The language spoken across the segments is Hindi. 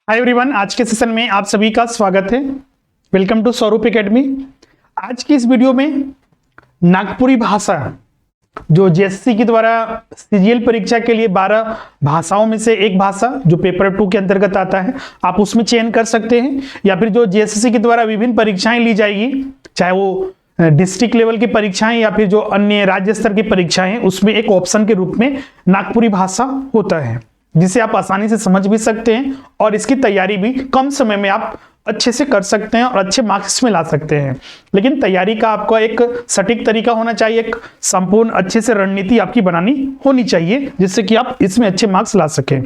हाय एवरीवन, आज के सेशन में आप सभी का स्वागत है। वेलकम टू स्वरूप एकेडमी। आज की इस वीडियो में नागपुरी भाषा जो जेएसएससी के द्वारा सीजीएल परीक्षा के लिए 12 भाषाओं में से एक भाषा जो पेपर 2 के अंतर्गत आता है, आप उसमें चयन कर सकते हैं, या फिर जो जेएसएससी के द्वारा विभिन्न परीक्षाएं ली जाएगी, चाहे वो डिस्ट्रिक्ट लेवल की परीक्षाएं या फिर जो अन्य राज्य स्तर की परीक्षाएं हैं, उसमें एक ऑप्शन के रूप में नागपुरी भाषा होता है, जिसे आप आसानी से समझ भी सकते हैं और इसकी तैयारी भी कम समय में आप अच्छे से कर सकते हैं और अच्छे मार्क्स में ला सकते हैं। लेकिन तैयारी का आपका एक सटीक तरीका होना चाहिए, एक संपूर्ण अच्छे से रणनीति आपकी बनानी होनी चाहिए, जिससे कि आप इसमें अच्छे मार्क्स ला सकें।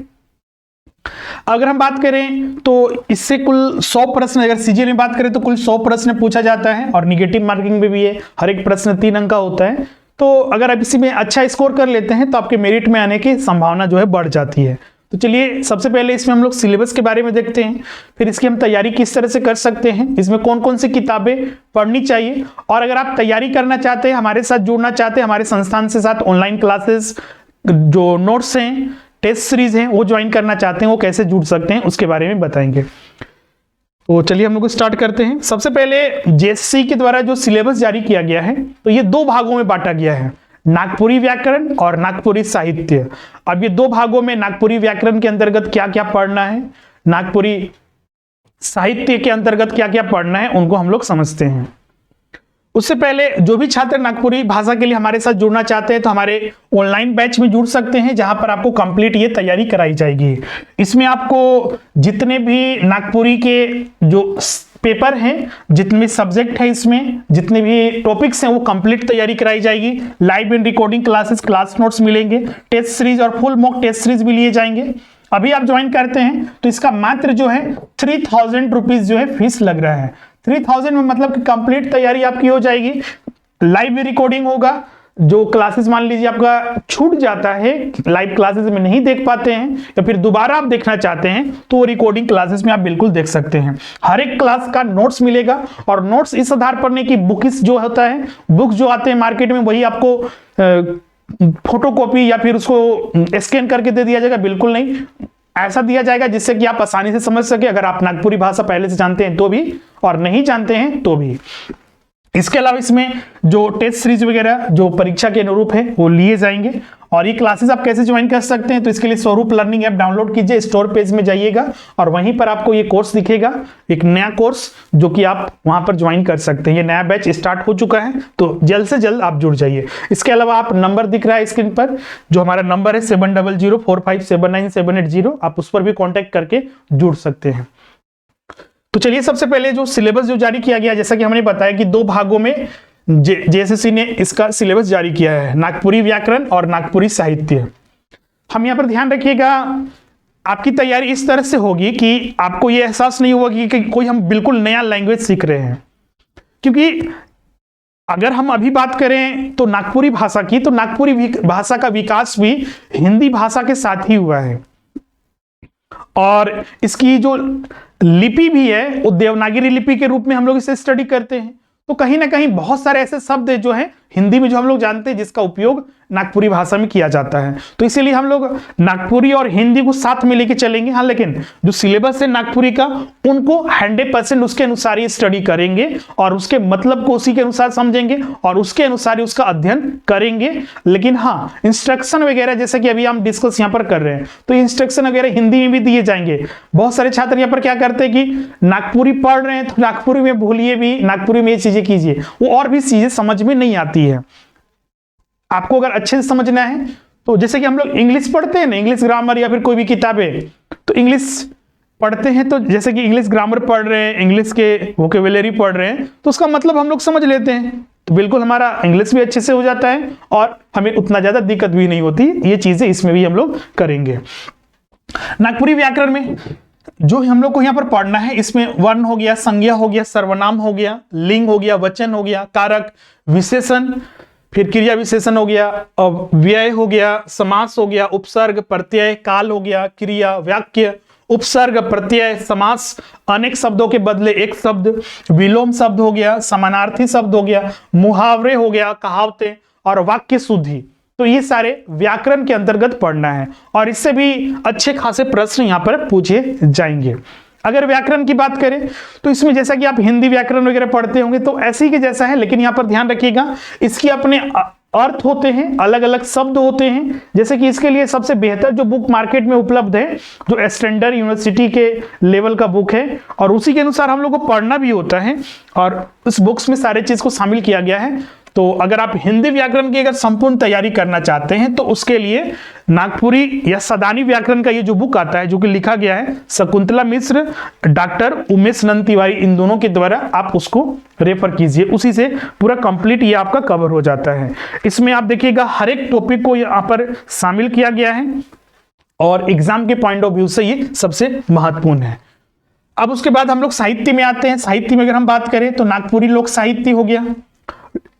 अगर हम बात करें तो इससे कुल 100 प्रश्न, अगर सीजीएल में बात करें तो कुल 100 प्रश्न पूछा जाता है और निगेटिव मार्किंग में भी है। हर एक प्रश्न 3 अंक का होता है। तो अगर आप इसी में अच्छा स्कोर कर लेते हैं तो आपके मेरिट में आने की संभावना जो है बढ़ जाती है। तो चलिए सबसे पहले इसमें हम लोग सिलेबस के बारे में देखते हैं, फिर इसकी हम तैयारी किस तरह से कर सकते हैं, इसमें कौन कौन सी किताबें पढ़नी चाहिए, और अगर आप तैयारी करना चाहते हैं, हमारे साथ जुड़ना चाहते हैं, हमारे संस्थान से साथ ऑनलाइन क्लासेस, जो नोट्स हैं, टेस्ट सीरीज हैं, वो ज्वाइन करना चाहते हैं, वो कैसे जुड़ सकते हैं उसके बारे में बताएंगे। तो चलिए हम लोग स्टार्ट करते हैं। सबसे पहले जेएसएससी के द्वारा जो सिलेबस जारी किया गया है, तो ये 2 भागों में बांटा गया है, नागपुरी व्याकरण और नागपुरी साहित्य। अब ये 2 भागों में नागपुरी व्याकरण के अंतर्गत क्या क्या पढ़ना है, नागपुरी साहित्य के अंतर्गत क्या क्या पढ़ना है, उनको हम लोग समझते हैं। उससे पहले जो भी छात्र नागपुरी भाषा के लिए हमारे साथ जुड़ना चाहते हैं तो हमारे ऑनलाइन बैच में जुड़ सकते हैं, जहां पर आपको कंप्लीट ये तैयारी कराई जाएगी। इसमें आपको जितने भी नागपुरी के जो पेपर हैं, जितने भी सब्जेक्ट है, इसमें जितने भी टॉपिक्स हैं, वो कंप्लीट तैयारी कराई जाएगी। Live and recording classes, class notes मिलेंगे, टेस्ट सीरीज और फुल मॉक टेस्ट सीरीज भी लिए जाएंगे। अभी आप ज्वाइन करते हैं तो इसका मात्र जो है 3000 रुपीज जो है फीस लग रहा है। 3000 में मतलब कि कंप्लीट तैयारी आपकी हो जाएगी। लाइव रिकॉर्डिंग होगा, जो क्लासेस मान लीजिए आपका छूट जाता है, लाइव क्लासेस में नहीं देख पाते हैं या फिर दोबारा आप देखना चाहते हैं, तो रिकॉर्डिंग क्लासेस में आप बिल्कुल देख सकते हैं। हर एक क्लास का नोट्स मिलेगा, और नोट्स इस आधार पर नहीं कि बुक्स जो होता है, बुक्स जो आते हैं मार्केट में, वही आपको फोटोकॉपी या फिर उसको स्कैन करके दे दिया जाएगा, बिल्कुल नहीं। ऐसा दिया जाएगा जिससे कि आप आसानी से समझ सके, अगर आप नागपुरी भाषा पहले से जानते हैं तो भी, और नहीं जानते हैं तो भी। इसके अलावा इसमें जो टेस्ट सीरीज वगैरह जो परीक्षा के अनुरूप है वो लिए जाएंगे। और ये क्लासेस आप कैसे ज्वाइन कर सकते हैं, तो इसके लिए स्वरूप लर्निंग ऐप डाउनलोड कीजिए, स्टोर पेज में जाइएगा और वहीं पर आपको ये कोर्स दिखेगा, एक नया कोर्स जो कि आप वहां पर ज्वाइन कर सकते हैं। ये नया बैच स्टार्ट हो चुका है, तो जल्द से जल्द आप जुड़ जाइए। इसके अलावा आप नंबर दिख रहा है स्क्रीन पर, जो हमारा नंबर है 7004579780, आप उस पर भी कॉन्टेक्ट करके जुड़ सकते हैं। तो चलिए सबसे पहले जो सिलेबस जो जारी किया गया, जैसा कि हमने बताया कि 2 भागों में जेएसएससी ने इसका सिलेबस जारी किया है, नागपुरी व्याकरण और नागपुरी साहित्य। हम यहाँ पर ध्यान रखिएगा, आपकी तैयारी इस तरह से होगी कि आपको ये एहसास नहीं होगा कि कोई हम बिल्कुल नया लैंग्वेज सीख रहे हैं। क्योंकि अगर हम अभी बात करें तो नागपुरी भाषा की, तो नागपुरी भाषा का विकास भी हिंदी भाषा के साथ ही हुआ है, और इसकी जो लिपि भी है वो देवनागरी लिपि के रूप में हम लोग इसे स्टडी करते हैं। तो कहीं ना कहीं बहुत सारे ऐसे शब्द जो हैं हिंदी में जो हम लोग जानते हैं, जिसका उपयोग नागपुरी भाषा में किया जाता है। तो इसीलिए हम लोग नागपुरी और हिंदी को साथ में लेके चलेंगे। हाँ, लेकिन जो सिलेबस है नागपुरी का, उनको 100% उसके अनुसार ही स्टडी करेंगे और उसके मतलब को उसी के अनुसार समझेंगे और उसके अनुसार ही उसका अध्ययन करेंगे। लेकिन हाँ, इंस्ट्रक्शन वगैरह जैसे कि अभी हम डिस्कस यहाँ पर कर रहे हैं, तो इंस्ट्रक्शन वगैरह हिंदी में भी दिए जाएंगे। बहुत सारे छात्र यहाँ पर क्या करते हैं कि नागपुरी पढ़ रहे हैं तो नागपुरी में भूलिए भी, नागपुरी में ये चीजें कीजिए, वो और भी चीजें समझ में नहीं आती है। आपको अगर अच्छे से समझना है तो जैसे कि हम लोग इंग्लिश पढ़ते हैं ना, इंग्लिश ग्रामर या फिर कोई भी किताबें, तो इंग्लिश पढ़ते हैं, तो जैसे कि इंग्लिश ग्रामर पढ़ रहे हैं, इंग्लिश के वोकेबुलरी पढ़ रहे हैं, तो उसका मतलब हम लोग समझ लेते हैं, तो बिल्कुल हमारा इंग्लिश भी अच्छे से हो जाता है और हमें उतना ज्यादा दिक्कत भी नहीं होती। ये चीजें इसमें भी हम लोग करेंगे। नागपुरी व्याकरण में जो हम लोग को यहाँ पर पढ़ना है, इसमें वर्ण हो गया, संज्ञा हो गया, सर्वनाम हो गया, लिंग हो गया, वचन हो गया, कारक, विशेषण, फिर क्रिया विशेषण हो गया, व्यय हो गया, समास हो गया, उपसर्ग, प्रत्यय, काल हो गया, क्रिया, वाक्य, उपसर्ग, प्रत्यय, समास, अनेक शब्दों के बदले एक शब्द, विलोम शब्द हो गया, समानार्थी शब्द हो गया, मुहावरे हो गया, कहावतें, और वाक्य शुद्धि। तो ये सारे व्याकरण के अंतर्गत पढ़ना है और इससे भी अच्छे खासे प्रश्न यहाँ पर पूछे जाएंगे। अगर व्याकरण की बात करें तो इसमें जैसा कि आप हिंदी व्याकरण वगैरह पढ़ते होंगे तो ऐसे ही के जैसा है, लेकिन यहाँ पर ध्यान रखिएगा इसके अपने अर्थ होते हैं, अलग अलग शब्द होते हैं। जैसे कि इसके लिए सबसे बेहतर जो बुक मार्केट में उपलब्ध है, जो स्टैंडर्ड यूनिवर्सिटी के लेवल का बुक है और उसी के अनुसार हम लोग को पढ़ना भी होता है और उस बुक्स में सारे चीज को शामिल किया गया है। तो अगर आप हिंदी व्याकरण की अगर संपूर्ण तैयारी करना चाहते हैं तो उसके लिए नागपुरी या सदानी व्याकरण का ये जो बुक आता है, जो कि लिखा गया है शकुंतला मिश्र, डॉक्टर उमेश नंद तिवारी, इन दोनों के द्वारा आप उसको रेफर कीजिए, उसी से पूरा कंप्लीट ये आपका कवर हो जाता है। इसमें आप देखिएगा हर एक टॉपिक को यहाँ पर शामिल किया गया है और एग्जाम के पॉइंट ऑफ व्यू से ये सबसे महत्वपूर्ण है। अब उसके बाद हम लोग साहित्य में आते हैं। साहित्य में अगर हम बात करें तो नागपुरी लोक साहित्य हो गया,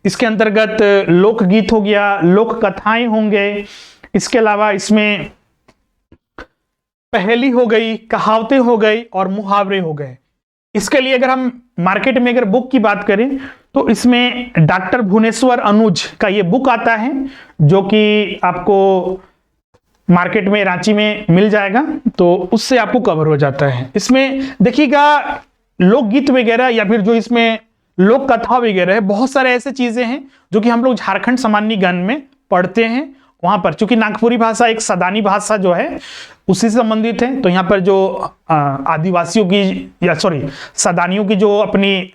इसके अंतर्गत लोकगीत हो गया, लोक कथाएं होंगे, इसके अलावा इसमें पहेली हो गई, कहावतें हो गई और मुहावरे हो गए। इसके लिए अगर हम मार्केट में अगर बुक की बात करें तो इसमें डॉक्टर भुवनेश्वर अनुज का ये बुक आता है, जो कि आपको मार्केट में रांची में मिल जाएगा, तो उससे आपको कवर हो जाता है। इसमें देखिएगा लोकगीत वगैरह या फिर जो इसमें लोक कथा वगैरह है, बहुत सारे ऐसे चीजें हैं जो कि हम लोग झारखंड सामान्य ज्ञान में पढ़ते हैं। वहां पर चूंकि नागपुरी भाषा एक सदानी भाषा जो है उसी से संबंधित है, तो यहाँ पर जो आदिवासियों की या सदानियों की जो अपनी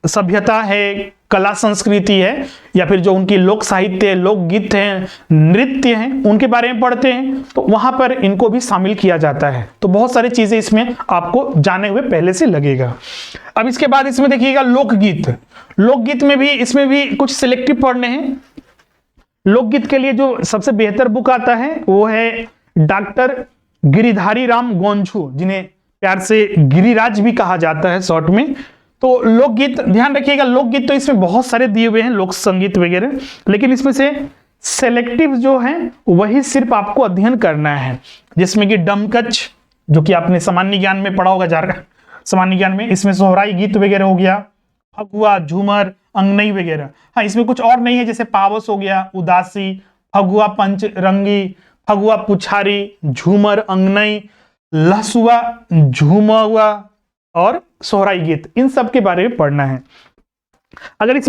सभ्यता है, कला संस्कृति है, या फिर जो उनकी लोक साहित्य, लोकगीत हैं, नृत्य हैं, उनके बारे में पढ़ते हैं, तो वहां पर इनको भी शामिल किया जाता है। तो बहुत सारी चीजें इसमें आपको जाने हुए पहले से लगेगा। अब इसके बाद इसमें देखिएगा लोकगीत। लोकगीत में भी इसमें भी कुछ सिलेक्टिव पढ़ने हैं। लोकगीत के लिए जो सबसे बेहतर बुक आता है वो है डॉक्टर गिरिधारी राम गोंझू, जिन्हें प्यार से गिरिराज भी कहा जाता है शॉर्ट में। तो लोकगीत ध्यान रखिएगा, लोकगीत तो इसमें बहुत सारे दिए हुए हैं, लोक संगीत वगैरह, लेकिन इसमें से सेलेक्टिव जो है वही सिर्फ आपको अध्ययन करना है, जिसमें कि डमकच, जो कि आपने सामान्य ज्ञान में पढ़ा होगा, झारखंड सामान्य ज्ञान में, इसमें सोहराई गीत वगैरह हो गया, फगुआ, झूमर, अंगनई वगैरह। हाँ, इसमें कुछ और नहीं है, जैसे पावस हो गया, उदासी, फगुआ पंचरंगी, फगुआ पुछारी, झूमर, अंगनई, लहसुआ, झूमुआ और सोहराई गीत, इन सब के बारे में पढ़ना है। अगर इस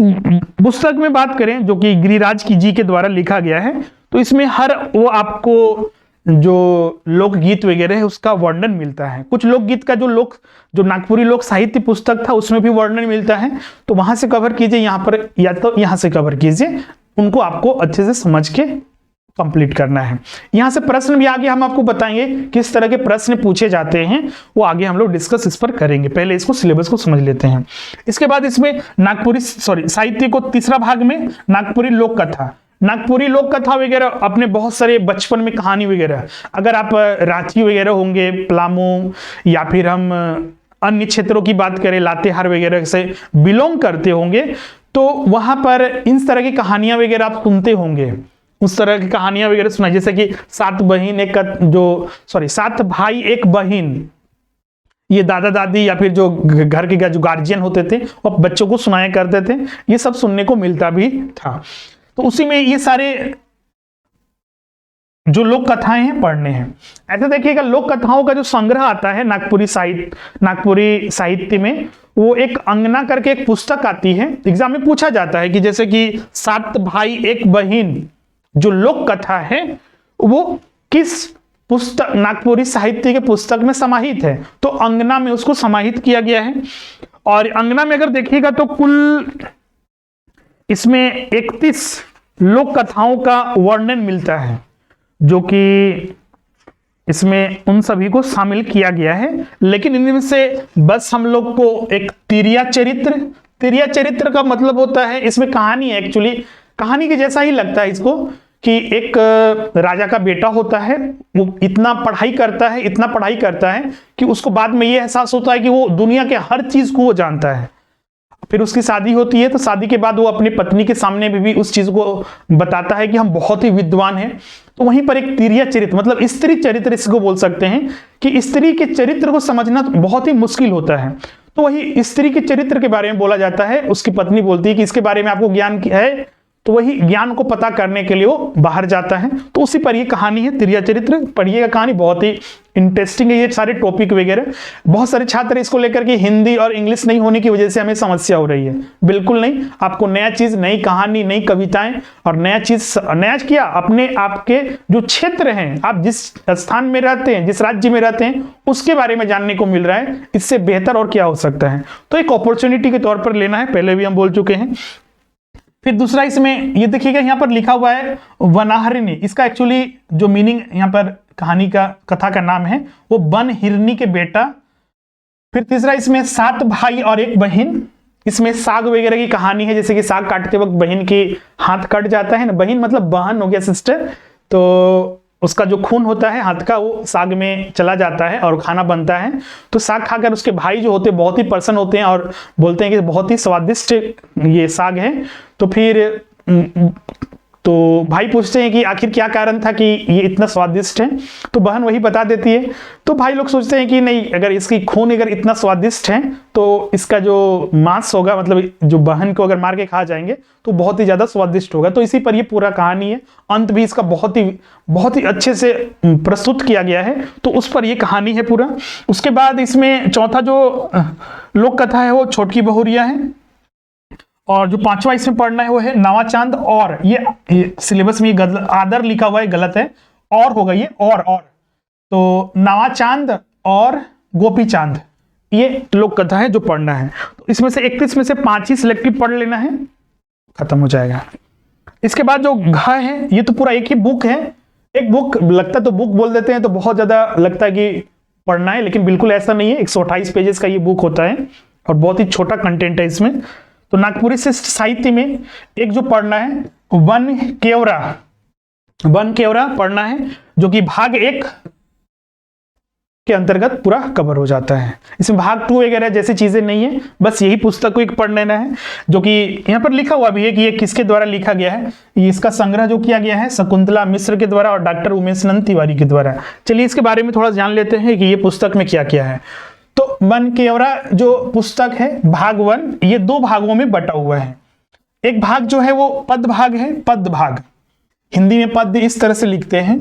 पुस्तक में बात करें जो कि गिरिराज की जी के द्वारा लिखा गया है, तो इसमें हर वो आपको जो लोकगीत वगैरह है उसका वर्णन मिलता है। कुछ लोकगीत का जो नागपुरी लोक साहित्य पुस्तक था उसमें भी वर्णन मिलता है, तो वहां से कवर कीजिए, यहाँ पर या तो यहाँ से कवर कीजिए, उनको आपको अच्छे से समझ के कंप्लीट करना है। यहां से प्रश्न भी आगे हम आपको बताएंगे किस तरह के प्रश्न पूछे जाते हैं, वो आगे हम लोग डिस्कस इस पर करेंगे। पहले इसको सिलेबस को समझ लेते हैं। इसके बाद इसमें नागपुरी साहित्य को तीसरा भाग में नागपुरी लोक कथा, नागपुरी लोक कथा वगैरह अपने बहुत सारे बचपन में कहानी वगैरह, अगर आप रांची वगैरह होंगे, पलामू, या फिर हम अन्य क्षेत्रों की बात करें, लातेहार वगैरह से बिलोंग करते होंगे, तो वहां पर इन तरह की कहानियां वगैरह आप सुनते होंगे, उस तरह की कहानियां वगैरह सुनाई, जैसे कि सात भाई एक बहन, ये दादा दादी या फिर जो घर के जो गार्जियन होते थे वो बच्चों को सुनाया करते थे, ये सब सुनने को मिलता भी था। तो उसी में ये सारे जो लोक कथाएं हैं पढ़ने हैं। ऐसे देखिएगा लोक कथाओं का जो संग्रह आता है नागपुरी साहित्य में, वो एक अंगना करके एक पुस्तक आती है, एग्जाम में पूछा जाता है कि जैसे कि सात भाई एक बहन जो लोक कथा है वो किस पुस्तक, नागपुरी साहित्य के पुस्तक में समाहित है, तो अंगना में उसको समाहित किया गया है। और अंगना में अगर देखिएगा तो कुल इसमें 31 लोक कथाओं का वर्णन मिलता है, जो कि इसमें उन सभी को शामिल किया गया है। लेकिन इनमें से बस हम लोग को एक तिरिया चरित्र का मतलब होता है, इसमें कहानी है, एक्चुअली कहानी के जैसा ही लगता है इसको, कि एक राजा का बेटा होता है, वो इतना पढ़ाई करता है कि उसको बाद में ये एहसास होता है कि वो दुनिया के हर चीज को वो जानता है। फिर उसकी शादी होती है, तो शादी के बाद वो अपनी पत्नी के सामने भी उस चीज को बताता है कि हम बहुत ही विद्वान हैं। तो वहीं पर एक तिरिया चरित्र, मतलब स्त्री चरित्र इसको बोल सकते हैं, कि स्त्री के चरित्र को समझना बहुत ही मुश्किल होता है। तो वही स्त्री के चरित्र के बारे में बोला जाता है। उसकी पत्नी बोलती है कि इसके बारे में आपको ज्ञान है, तो वही ज्ञान को पता करने के लिए वो बाहर जाता है। तो उसी पर ये कहानी है तिरिया चरित्र। पढ़िएगा कहानी, बहुत ही इंटरेस्टिंग है। ये सारे टॉपिक वगैरह बहुत सारे छात्र इसको लेकर के हिंदी और इंग्लिश नहीं होने की वजह से हमें समस्या हो रही है। बिल्कुल नहीं, आपको नया चीज, नई कहानी, नई कविताएं और नया चीज, नया क्या अपने आपके जो क्षेत्र हैं, आप जिस स्थान में रहते हैं, जिस राज्य में रहते हैं, उसके बारे में जानने को मिल रहा है। इससे बेहतर और क्या हो सकता है। तो एक अपॉर्चुनिटी के तौर पर लेना है, पहले भी हम बोल चुके हैं। फिर दूसरा इसमें ये देखिएगा, यहाँ पर लिखा हुआ है वनाहरिणी। इसका एक्चुअली जो मीनिंग यहाँ पर कहानी का, कथा का नाम है वो वन हिरनी के बेटा। फिर तीसरा इसमें 7 भाई और 1 बहन। इसमें साग वगैरह की कहानी है, जैसे कि साग काटते वक्त बहन की हाथ कट जाता है ना, बहन मतलब बहन हो गया, सिस्टर, तो उसका जो खून होता है हाथ का वो साग में चला जाता है और खाना बनता है। तो साग खाकर उसके भाई जो होते हैं बहुत ही प्रसन्न होते हैं और बोलते हैं कि बहुत ही स्वादिष्ट ये साग है। तो फिर तो भाई पूछते हैं कि आखिर क्या कारण था कि ये इतना स्वादिष्ट है। तो बहन वही बता देती है। तो भाई लोग सोचते हैं कि नहीं, अगर इसकी खून अगर इतना स्वादिष्ट है तो इसका जो मांस होगा, मतलब जो बहन को अगर मार के खा जाएंगे तो बहुत ही ज्यादा स्वादिष्ट होगा। तो इसी पर ये पूरा कहानी है। अंत भी इसका बहुत ही अच्छे से प्रस्तुत किया गया है। तो उस पर ये कहानी है पूरा। उसके बाद इसमें चौथा जो लोक कथा है वो छोटकी बहुरिया है। और जो 5वां इसमें पढ़ना है वो है नवा चांद। और ये सिलेबस में ये आदर लिखा हुआ है, गलत है, और होगा ये और। तो नवा चांद और गोपी चांद, ये लोक कथा है जो पढ़ना है। तो इसमें से 31 में से 5 ही सिलेक्टिव पढ़ लेना है, खत्म हो जाएगा। इसके बाद जो घ है, ये तो पूरा एक ही बुक है। एक बुक लगता तो बुक बोल देते हैं तो बहुत ज्यादा लगता है कि पढ़ना है, लेकिन बिल्कुल ऐसा नहीं है। 128 पेजेस का ये बुक होता है और बहुत ही छोटा कंटेंट है इसमें। तो नागपुरी शिष्ट साहित्य में एक जो पढ़ना है वन केवरा पढ़ना है, जो कि भाग 1 के अंतर्गत पूरा कवर हो जाता है। इसमें भाग 2 वगैरह जैसी चीजें नहीं है, बस यही पुस्तक को एक पढ़ लेना है। जो कि यहाँ पर लिखा हुआ भी है कि ये किसके द्वारा लिखा गया है। इसका संग्रह जो किया गया है शकुंतला मिश्र के द्वारा और डॉक्टर उमेश नंद तिवारी के द्वारा। चलिए इसके बारे में थोड़ा जान लेते हैं कि ये पुस्तक में क्या क्या है। तो वन केवरा जो पुस्तक है भाग 1, ये 2 भागों में बटा हुआ है। एक भाग जो है वो पद भाग है। पद भाग हिंदी में पद्य इस तरह से लिखते हैं,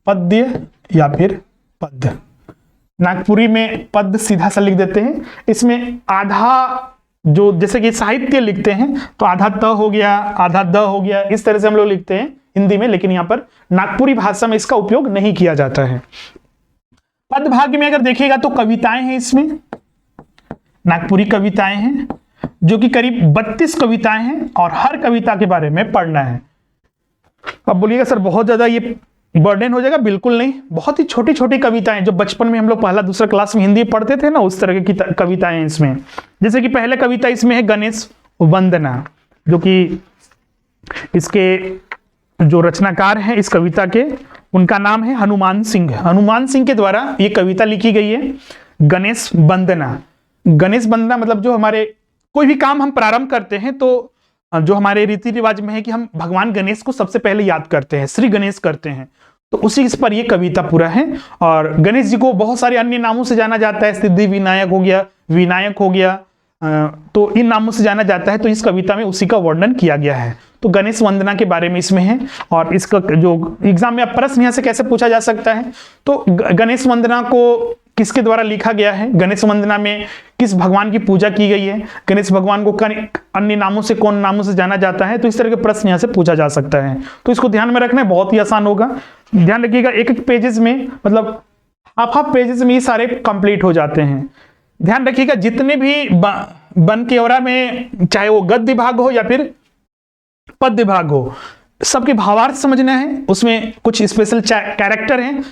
पद्य या फिर पद। नागपुरी में पद सीधा सा लिख देते हैं। इसमें आधा जो जैसे कि साहित्य लिखते हैं तो आधा त हो गया, आधा द हो गया, इस तरह से हम लोग लिखते हैं हिंदी में, लेकिन यहाँ पर नागपुरी भाषा में इसका उपयोग नहीं किया जाता है। पद भाग में अगर देखिएगा तो कविताएं हैं, इसमें नागपुरी कविताएं हैं जो कि करीब 32 कविताएं हैं और हर कविता के बारे में पढ़ना है। अब बोलिएगा सर बहुत ज्यादा ये बर्डन हो जाएगा। बिल्कुल नहीं, बहुत ही छोटी छोटी कविताएं जो बचपन में हम लोग पहला दूसरा क्लास में हिंदी पढ़ते थे ना, उस तरह की कविताएं इसमें। जैसे कि पहले कविता इसमें है गणेश वंदना, जो कि इसके जो रचनाकार हैं इस कविता के, उनका नाम है हनुमान सिंह। हनुमान सिंह के द्वारा ये कविता लिखी गई है गणेश वंदना। गणेश वंदना मतलब जो हमारे कोई भी काम हम प्रारंभ करते हैं तो जो हमारे रीति रिवाज में है कि हम भगवान गणेश को सबसे पहले याद करते हैं, श्री गणेश करते हैं। तो उसी इस पर ये कविता पूरा है। और गणेश जी को बहुत सारे अन्य नामों से जाना जाता है, सिद्धि विनायक हो गया, विनायक हो गया, तो इन नामों से जाना जाता है। तो इस कविता में उसी का वर्णन किया गया है। तो गणेश वंदना के बारे में इसमें है। और इसका जो एग्जाम में प्रश्न यहाँ से कैसे पूछा जा सकता है, तो गणेश वंदना को किसके द्वारा लिखा गया है, गणेश वंदना में किस भगवान की पूजा की गई है, गणेश भगवान को अन्य नामों से कौन नामों से जाना जाता है, तो इस तरह के प्रश्न यहाँ से पूछा जा सकता है। तो इसको ध्यान में रखना है, बहुत ही आसान होगा। ध्यान रखिएगा एक एक पेजेस में, मतलब हाफ पेजेस में ये सारे कंप्लीट हो जाते हैं। ध्यान रखिएगा जितने भी वन केवरा में, चाहे वो गद्य भाग हो या फिर पद्य भाग हो, सबके भावार्थ समझना है। उसमें कुछ स्पेशल कैरेक्टर हैं,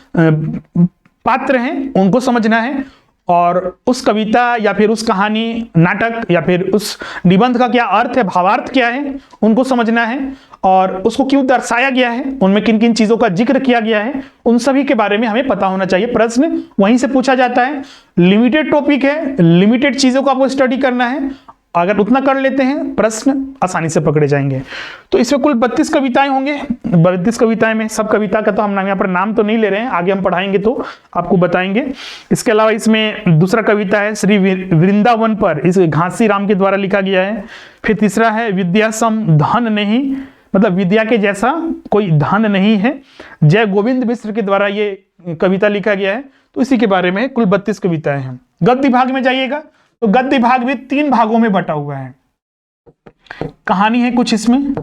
पात्र हैं, उनको समझना है। और उस कविता या फिर उस कहानी, नाटक या फिर उस निबंध का क्या अर्थ है, भावार्थ क्या है, उनको समझना है। और उसको क्यों दर्शाया गया है, उनमें किन किन चीजों का जिक्र किया गया है, उन सभी के बारे में हमें पता होना चाहिए। प्रश्न वहीं से पूछा जाता है। लिमिटेड टॉपिक है, लिमिटेड चीजों को आपको स्टडी करना है। अगर उतना कर लेते हैं प्रश्न आसानी से पकड़े जाएंगे। तो इसमें कुल 32 कविताएं होंगे। 32 कविताएं में सब कविता का तो हम यहाँ पर नाम तो नहीं ले रहे हैं, आगे हम पढ़ाएंगे तो आपको बताएंगे। इसके अलावा इसमें दूसरा कविता है श्री वृंदावन पर, इस घासी राम के द्वारा लिखा गया है। फिर तीसरा है विद्या सम धन नहीं, मतलब विद्या के जैसा कोई धन नहीं है, जय गोविंद मिश्र के द्वारा ये कविता लिखा गया है। तो इसी के बारे में कुल 32 कविताएं हैं। गद्य भाग में जाइएगा तो गद्य भाग भी 3 भागों में बटा हुआ है। कहानी है कुछ, इसमें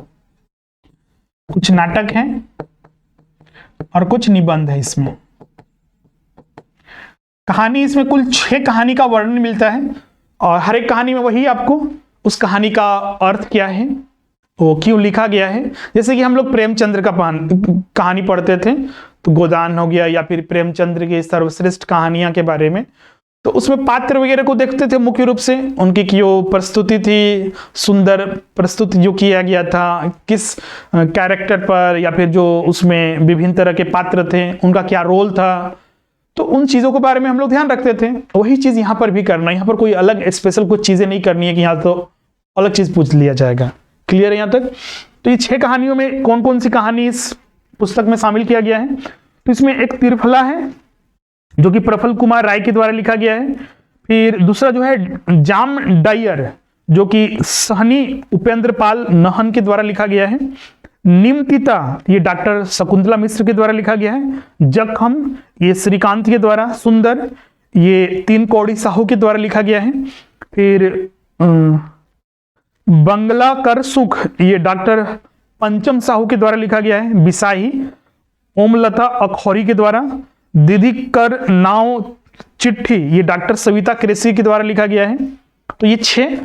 कुछ नाटक है और कुछ निबंध है। इसमें कहानी, इसमें कुल 6 कहानी का वर्णन मिलता है और हर एक कहानी में वही आपको उस कहानी का अर्थ क्या है, वो क्यों लिखा गया है। जैसे कि हम लोग प्रेमचंद्र का कहानी पढ़ते थे तो गोदान हो गया, या फिर प्रेमचंद्र की सर्वश्रेष्ठ कहानियां के बारे में, तो उसमें पात्र वगैरह को देखते थे मुख्य रूप से, उनकी जो प्रस्तुति थी, सुंदर प्रस्तुति जो किया गया था किस कैरेक्टर पर, या फिर जो उसमें विभिन्न तरह के पात्र थे उनका क्या रोल था, तो उन चीज़ों के बारे में हम लोग ध्यान रखते थे। वही चीज़ यहाँ पर भी करना है। यहाँ पर कोई अलग स्पेशल कुछ चीज़ें नहीं करनी है कि यहाँ तो अलग चीज़ पूछ लिया जाएगा। क्लियर है यहाँ तक? तो ये 6 कहानियों में कौन कौन सी कहानी इस पुस्तक में शामिल किया गया है? तो इसमें एक त्रिफला है जो कि प्रफुल्ल कुमार राय के द्वारा लिखा गया है। फिर दूसरा जो है जाम डायर, जो कि सहनी उपेंद्र पाल नहन के द्वारा लिखा गया है। निमतिता, ये डॉक्टर शकुंतला मिश्र के द्वारा लिखा गया है। जखम, ये श्रीकांत के द्वारा। सुंदर, ये 3 कौड़ी साहू के द्वारा लिखा गया है। फिर बंगला कर सुख, ये डॉक्टर पंचम साहू के द्वारा लिखा गया है। बिसाही, ओमलता अखौरी के द्वारा। दीदी कर नाव चिट्ठी, ये डॉक्टर सविता कृषि के द्वारा लिखा गया है। तो ये 6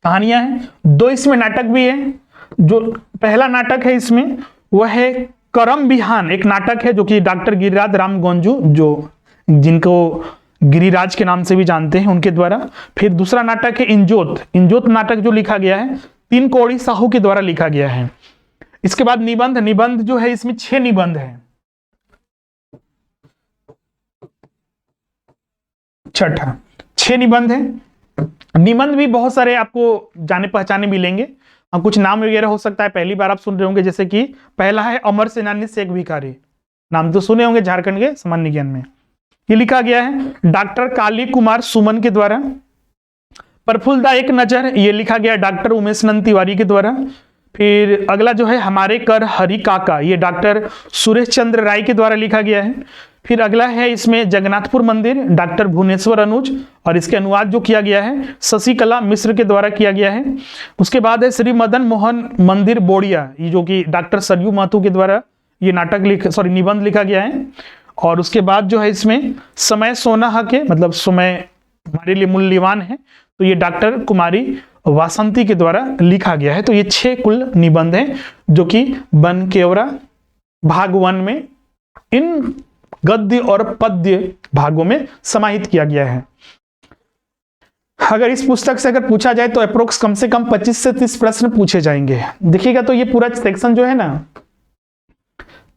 कहानियां हैं। 2 इसमें नाटक भी है। जो पहला नाटक है इसमें वह है करम बिहान, एक नाटक है जो कि डॉक्टर गिरिराज राम गोंजू, जो जिनको गिरिराज के नाम से भी जानते हैं, उनके द्वारा। फिर दूसरा नाटक है इंजोत। इंजोत नाटक जो लिखा गया है 3 कौड़ी साहू के द्वारा लिखा गया है। इसके बाद निबंध। निबंध जो है इसमें 6 निबंध है। छठा 6 निबंध है। निबंध भी बहुत सारे आपको जाने पहचाने मिलेंगे। कुछ नाम वगैरह हो सकता है पहली बार आप सुन रहे होंगे, जैसे कि पहला है अमर सेनानी शेख भिखारी, नाम तो सुने होंगे झारखंड के सामान्य ज्ञान में। ये लिखा गया है डॉक्टर काली कुमार सुमन के द्वारा। प्रफुल्लदा एक नजर, ये लिखा गया डॉक्टर उमेश नंद तिवारी के द्वारा। फिर अगला जो है हमारे कर हरि काका, ये डॉक्टर सुरेश चंद्र राय के द्वारा लिखा गया है। फिर अगला है इसमें जगन्नाथपुर मंदिर, डॉक्टर भुवनेश्वर अनुज, और इसके अनुवाद जो किया गया है शशिकला मिश्र के द्वारा किया गया है। उसके बाद है श्री मदन मोहन मंदिर बोड़िया, ये जो कि डॉक्टर सरयू महतो के द्वारा ये निबंध लिखा गया है। और उसके बाद जो है इसमें समय सोना हके, मतलब समय हमारे लिए मूल्यवान है, तो ये डॉक्टर कुमारी वासंती के द्वारा लिखा गया है। तो ये 6 कुल निबंध हैं जो कि बनकेवरा भाग 1 में इन गद्य और पद्य भागों में समाहित किया गया है। अगर इस पुस्तक से अगर पूछा जाए तो अप्रोक्स कम से कम 25 से 30 प्रश्न पूछे जाएंगे। देखिएगा तो ये पूरा सेक्शन जो है ना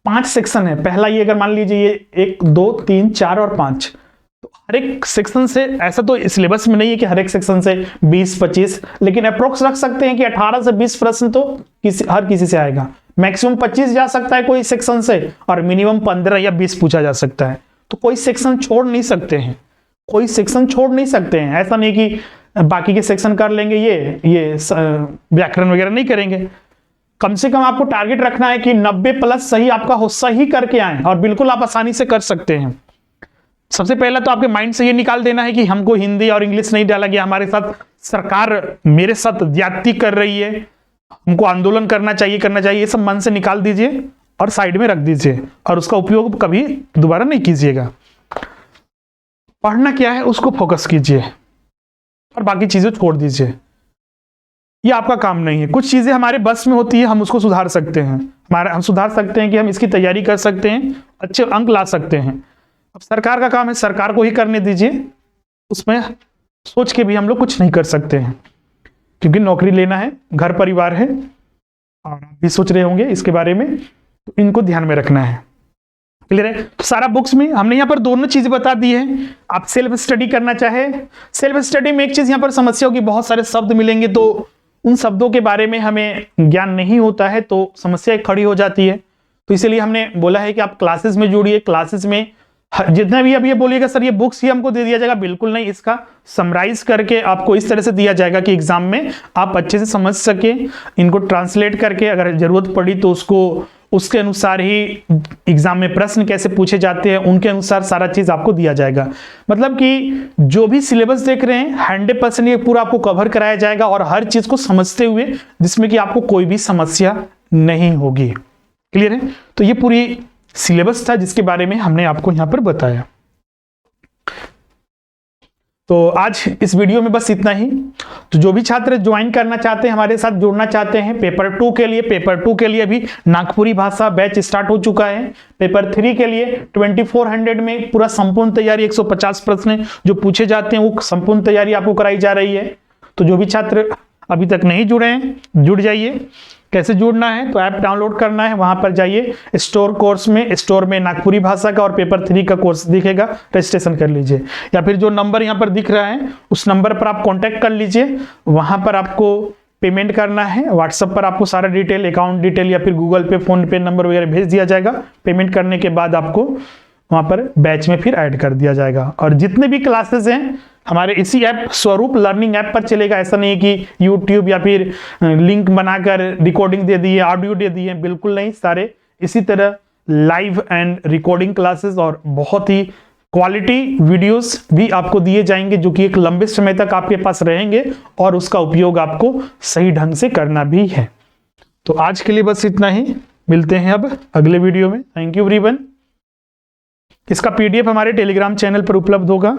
5 सेक्शन है। पहला ये अगर मान लीजिए ये 1 2 3 4 और 5, तो हर एक सेक्शन से, ऐसा तो सिलेबस में नहीं है कि हर एक सेक्शन से 20-25, लेकिन अप्रोक्स रख सकते हैं कि 18 से 20 प्रश्न तो हर किसी से आएगा। मैक्सिमम 25 जा सकता है कोई सेक्शन से, और मिनिमम 15 या 20 पूछा जा सकता है। तो कोई सेक्शन छोड़ नहीं सकते हैं, कोई सेक्शन छोड़ नहीं सकते हैं। ऐसा नहीं कि बाकी के सेक्शन कर लेंगे, ये व्याकरण वगैरह नहीं करेंगे। कम से कम आपको टारगेट रखना है कि 90+ सही आपका हो, सही करके आए, और बिल्कुल आप आसानी से कर सकते हैं। सबसे पहला तो आपके माइंड से ये निकाल देना है कि हमको हिंदी और इंग्लिश नहीं डाला गया, हमारे साथ सरकार मेरे साथ ज्यादती कर रही है, हमको आंदोलन करना चाहिए, ये सब मन से निकाल दीजिए और साइड में रख दीजिए, और उसका उपयोग कभी दोबारा नहीं कीजिएगा। पढ़ना क्या है उसको फोकस कीजिए और बाकी चीजें छोड़ दीजिए। ये आपका काम नहीं है। कुछ चीजें हमारे बस में होती है, हम उसको सुधार सकते हैं। हम सुधार सकते हैं कि हम इसकी तैयारी कर सकते हैं, अच्छे अंक ला सकते हैं। अब सरकार का काम है, सरकार को ही करने दीजिए। उसमें सोच के भी हम लोग कुछ नहीं कर सकते हैं, क्योंकि नौकरी लेना है, घर परिवार है, और आप भी सोच रहे होंगे इसके बारे में, तो इनको ध्यान में रखना है। क्लियर है। तो सारा बुक्स में हमने यहाँ पर दोनों चीजें बता दी है। आप सेल्फ स्टडी करना चाहे, सेल्फ स्टडी में एक चीज यहाँ पर समस्या होगी, बहुत सारे शब्द मिलेंगे तो उन शब्दों के बारे में हमें ज्ञान नहीं होता है तो समस्या खड़ी हो जाती है। तो इसलिए हमने बोला है कि आप क्लासेस में जुड़िए, क्लासेस में जितना भी अब ये बोलिएगा सर ये बुक्स ही हमको दे दिया जाएगा, बिल्कुल नहीं, इसका समराइज करके आपको इस तरह से दिया जाएगा कि एग्जाम में आप अच्छे से समझ सके, इनको ट्रांसलेट करके अगर जरूरत पड़ी तो उसको उसके अनुसार ही एग्जाम में प्रश्न कैसे पूछे जाते हैं उनके अनुसार सारा चीज आपको दिया जाएगा। मतलब कि जो भी सिलेबस देख रहे हैं 100% ये पूरा आपको कवर कराया जाएगा और हर चीज को समझते हुए, जिसमें कि आपको कोई भी समस्या नहीं होगी। क्लियर है। तो ये पूरी सिलेबस था जिसके बारे में हमने आपको यहां पर बताया। तो आज इस वीडियो में बस इतना ही। तो जो भी छात्र ज्वाइन करना चाहते हैं, हमारे साथ जुड़ना चाहते हैं पेपर 2 के लिए, पेपर 2 के लिए अभी नागपुरी भाषा बैच स्टार्ट हो चुका है। पेपर 3 के लिए 2400 में पूरा संपूर्ण तैयारी 150 प्रश्न जो पूछे जाते हैं वो संपूर्ण तैयारी आपको कराई जा रही है। तो जो भी छात्र अभी तक नहीं जुड़े हैं जुड़ जाइए। कैसे जुड़ना है, तो ऐप डाउनलोड करना है, वहां पर जाइए स्टोर कोर्स में, स्टोर में नागपुरी भाषा का और पेपर 3 का कोर्स दिखेगा, रजिस्ट्रेशन कर लीजिए। या फिर जो नंबर यहां पर दिख रहा है उस नंबर पर आप कांटेक्ट कर लीजिए, वहां पर आपको पेमेंट करना है। व्हाट्सएप पर आपको सारा डिटेल, अकाउंट डिटेल या फिर गूगल पे, फोन पे नंबर वगैरह भेज दिया जाएगा। पेमेंट करने के बाद आपको वहां पर बैच में फिर ऐड कर दिया जाएगा। और जितने भी क्लासेस हैं हमारे इसी ऐप स्वरूप लर्निंग ऐप पर चलेगा। ऐसा नहीं है कि यूट्यूब या फिर लिंक बनाकर रिकॉर्डिंग दे दी है, ऑडियो दे दी है, बिल्कुल नहीं। सारे इसी तरह लाइव एंड रिकॉर्डिंग क्लासेस और बहुत ही क्वालिटी वीडियोस भी आपको दिए जाएंगे जो कि एक लंबे समय तक आपके पास रहेंगे और उसका उपयोग आपको सही ढंग से करना भी है। तो आज के लिए बस इतना ही, मिलते हैं अब अगले वीडियो में। Thank you everyone. इसका PDF हमारे टेलीग्राम चैनल पर उपलब्ध होगा।